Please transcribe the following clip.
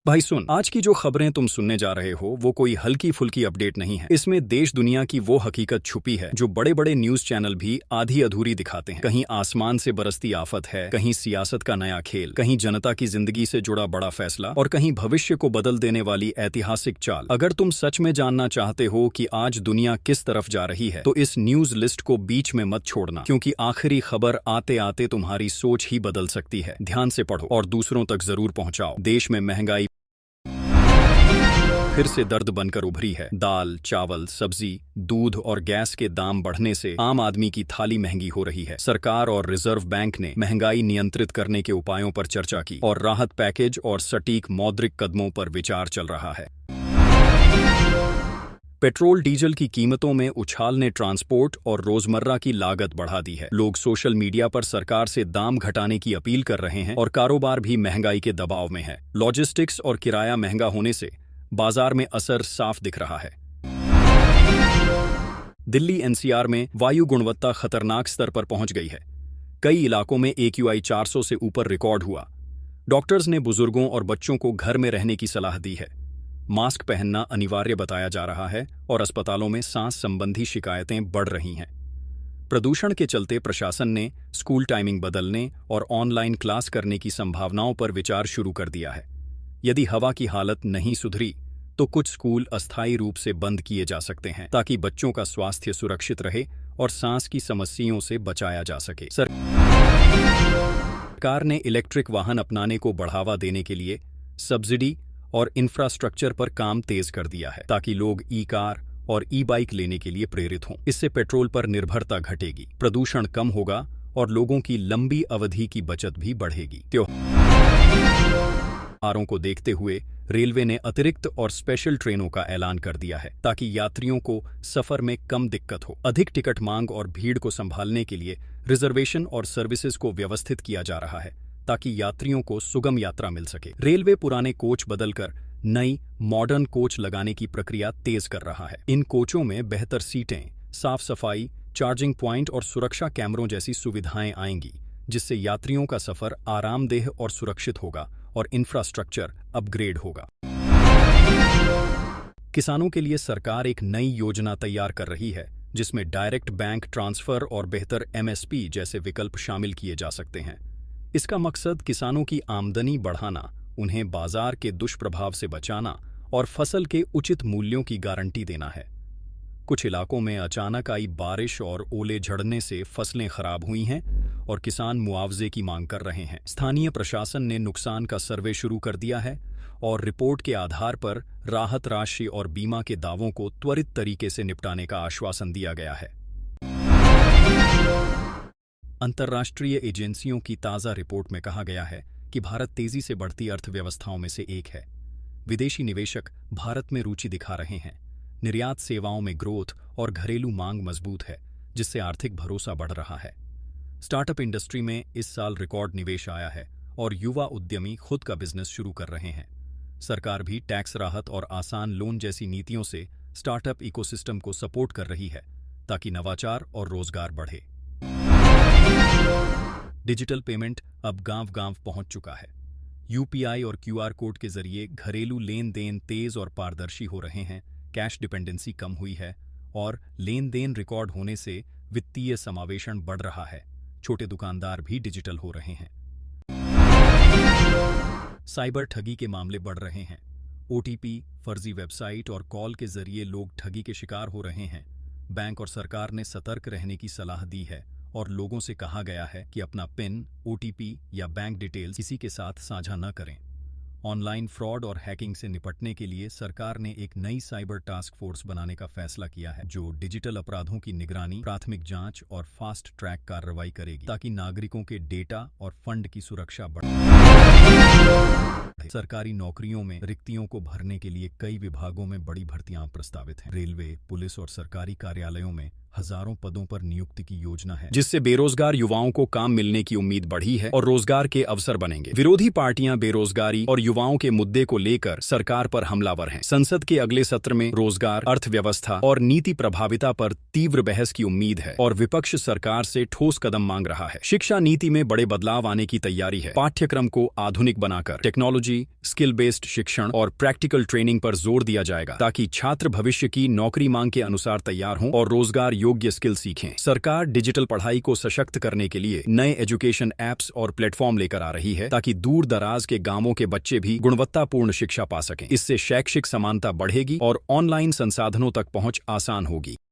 भाई सुन, आज की जो खबरें तुम सुनने जा रहे हो वो कोई हल्की फुल्की अपडेट नहीं है। इसमें देश दुनिया की वो हकीकत छुपी है जो बड़े बड़े न्यूज चैनल भी आधी अधूरी दिखाते हैं। कहीं आसमान से बरसती आफत है, कहीं सियासत का नया खेल, कहीं जनता की जिंदगी से जुड़ा बड़ा फैसला और कहीं भविष्य को बदल देने वाली ऐतिहासिक चाल। अगर तुम सच में जानना चाहते हो कि आज दुनिया किस तरफ जा रही है तो इस न्यूज लिस्ट को बीच में मत छोड़ना, क्योंकि आखिरी खबर आते आते तुम्हारी सोच ही बदल सकती है। ध्यान से पढ़ो और दूसरों तक जरूर पहुंचाओ। देश में महंगाई फिर से दर्द बनकर उभरी है। दाल, चावल, सब्जी, दूध और गैस के दाम बढ़ने से आम आदमी की थाली महंगी हो रही है। सरकार और रिजर्व बैंक ने महंगाई नियंत्रित करने के उपायों पर चर्चा की और राहत पैकेज और सटीक मौद्रिक कदमों पर विचार चल रहा है। पेट्रोल डीजल की कीमतों में उछाल ने ट्रांसपोर्ट और रोजमर्रा की लागत बढ़ा दी है। लोग सोशल मीडिया पर सरकार से दाम घटाने की अपील कर रहे हैं और कारोबार भी महंगाई के दबाव में है। लॉजिस्टिक्स और किराया महंगा होने से बाजार में असर साफ दिख रहा है। दिल्ली एनसीआर में वायु गुणवत्ता खतरनाक स्तर पर पहुंच गई है। कई इलाकों में AQI 400 से ऊपर रिकॉर्ड हुआ। डॉक्टर्स ने बुजुर्गों और बच्चों को घर में रहने की सलाह दी है। मास्क पहनना अनिवार्य बताया जा रहा है और अस्पतालों में सांस संबंधी शिकायतें बढ़ रही हैं। प्रदूषण के चलते प्रशासन ने स्कूल टाइमिंग बदलने और ऑनलाइन क्लास करने की संभावनाओं पर विचार शुरू कर दिया है। यदि हवा की हालत नहीं सुधरी तो कुछ स्कूल अस्थायी रूप से बंद किए जा सकते हैं, ताकि बच्चों का स्वास्थ्य सुरक्षित रहे और सांस की समस्याओं से बचाया जा सके। सरकार ने इलेक्ट्रिक वाहन अपनाने को बढ़ावा देने के लिए सब्सिडी और इंफ्रास्ट्रक्चर पर काम तेज कर दिया है, ताकि लोग ई-कार और ई-बाइक लेने के लिए प्रेरित हों। इससे पेट्रोल पर निर्भरता घटेगी, प्रदूषण कम होगा और लोगों की लंबी अवधि की बचत भी बढ़ेगी। त्योहारों को देखते हुए रेलवे ने अतिरिक्त और स्पेशल ट्रेनों का ऐलान कर दिया है, ताकि यात्रियों को सफर में कम दिक्कत हो। अधिक टिकट मांग और भीड़ को संभालने के लिए रिजर्वेशन और सर्विसेज को व्यवस्थित किया जा रहा है, ताकि यात्रियों को सुगम यात्रा मिल सके। रेलवे पुराने कोच बदलकर नई मॉडर्न कोच लगाने की प्रक्रिया तेज कर रहा है। इन कोचों में बेहतर सीटें, साफ सफाई, चार्जिंग पॉइंट और सुरक्षा कैमरों जैसी सुविधाएं आएंगी, जिससे यात्रियों का सफर आरामदेह और सुरक्षित होगा और इंफ्रास्ट्रक्चर अपग्रेड होगा। किसानों के लिए सरकार एक नई योजना तैयार कर रही है, जिसमें डायरेक्ट बैंक ट्रांसफर और बेहतर MSP जैसे विकल्प शामिल किए जा सकते हैं। इसका मकसद किसानों की आमदनी बढ़ाना, उन्हें बाजार के दुष्प्रभाव से बचाना और फसल के उचित मूल्यों की गारंटी देना है। कुछ इलाकों में अचानक आई बारिश और ओले झड़ने से फसलें खराब हुई हैं और किसान मुआवजे की मांग कर रहे हैं। स्थानीय प्रशासन ने नुकसान का सर्वे शुरू कर दिया है और रिपोर्ट के आधार पर राहत राशि और बीमा के दावों को त्वरित तरीके से निपटाने का आश्वासन दिया गया है। अंतर्राष्ट्रीय एजेंसियों की ताज़ा रिपोर्ट में कहा गया है कि भारत तेजी से बढ़ती अर्थव्यवस्थाओं में से एक है। विदेशी निवेशक भारत में रुचि दिखा रहे हैं। निर्यात सेवाओं में ग्रोथ और घरेलू मांग मजबूत है, जिससे आर्थिक भरोसा बढ़ रहा है। स्टार्टअप इंडस्ट्री में इस साल रिकॉर्ड निवेश आया है और युवा उद्यमी खुद का बिजनेस शुरू कर रहे हैं। सरकार भी टैक्स राहत और आसान लोन जैसी नीतियों से स्टार्टअप इकोसिस्टम को सपोर्ट कर रही है, ताकि नवाचार और रोजगार बढ़े। डिजिटल पेमेंट अब गांव-गांव पहुंच चुका है। UPI और QR कोड के जरिए घरेलू लेन देन तेज और पारदर्शी हो रहे हैं। कैश डिपेंडेंसी कम हुई है और लेन देन रिकॉर्ड होने से वित्तीय समावेशन बढ़ रहा है। छोटे दुकानदार भी डिजिटल हो रहे हैं। साइबर ठगी के मामले बढ़ रहे हैं। OTP, फर्जी वेबसाइट और कॉल के जरिए लोग ठगी के शिकार हो रहे हैं। बैंक और सरकार ने सतर्क रहने की सलाह दी है और लोगों से कहा गया है कि अपना पिन, OTP या बैंक डिटेल्स किसी के साथ साझा न करें। ऑनलाइन फ्रॉड और हैकिंग से निपटने के लिए सरकार ने एक नई साइबर टास्क फोर्स बनाने का फैसला किया है, जो डिजिटल अपराधों की निगरानी, प्राथमिक जांच और फास्ट ट्रैक कार्रवाई करेगी, ताकि नागरिकों के डेटा और फंड की सुरक्षा बढ़े। सरकारी नौकरियों में रिक्तियों को भरने के लिए कई विभागों में बड़ी भर्तियां प्रस्तावित हैं। रेलवे, पुलिस और सरकारी कार्यालयों में हजारों पदों पर नियुक्ति की योजना है, जिससे बेरोजगार युवाओं को काम मिलने की उम्मीद बढ़ी है और रोजगार के अवसर बनेंगे। विरोधी पार्टियां बेरोजगारी और युवाओं के मुद्दे को लेकर सरकार पर हमलावर हैं। संसद के अगले सत्र में रोजगार, अर्थव्यवस्था और नीति प्रभाविता पर तीव्र बहस की उम्मीद है और विपक्ष सरकार से ठोस कदम मांग रहा है। शिक्षा नीति में बड़े बदलाव आने की तैयारी है। पाठ्यक्रम को आधुनिक बनाकर टेक्नोलॉजी टेक्नोलॉजी, स्किल बेस्ड शिक्षण और प्रैक्टिकल ट्रेनिंग पर जोर दिया जाएगा ताकि छात्र भविष्य की नौकरी मांग के अनुसार तैयार हों और रोजगार योग्य स्किल सीखें। सरकार डिजिटल पढ़ाई को सशक्त करने के लिए नए एजुकेशन ऐप्स और प्लेटफॉर्म लेकर आ रही है ताकि दूर दराज के गांवों के बच्चे भी गुणवत्तापूर्ण शिक्षा पा सकें। इससे शैक्षिक समानता बढ़ेगी और ऑनलाइन संसाधनों तक पहुंच आसान होगी।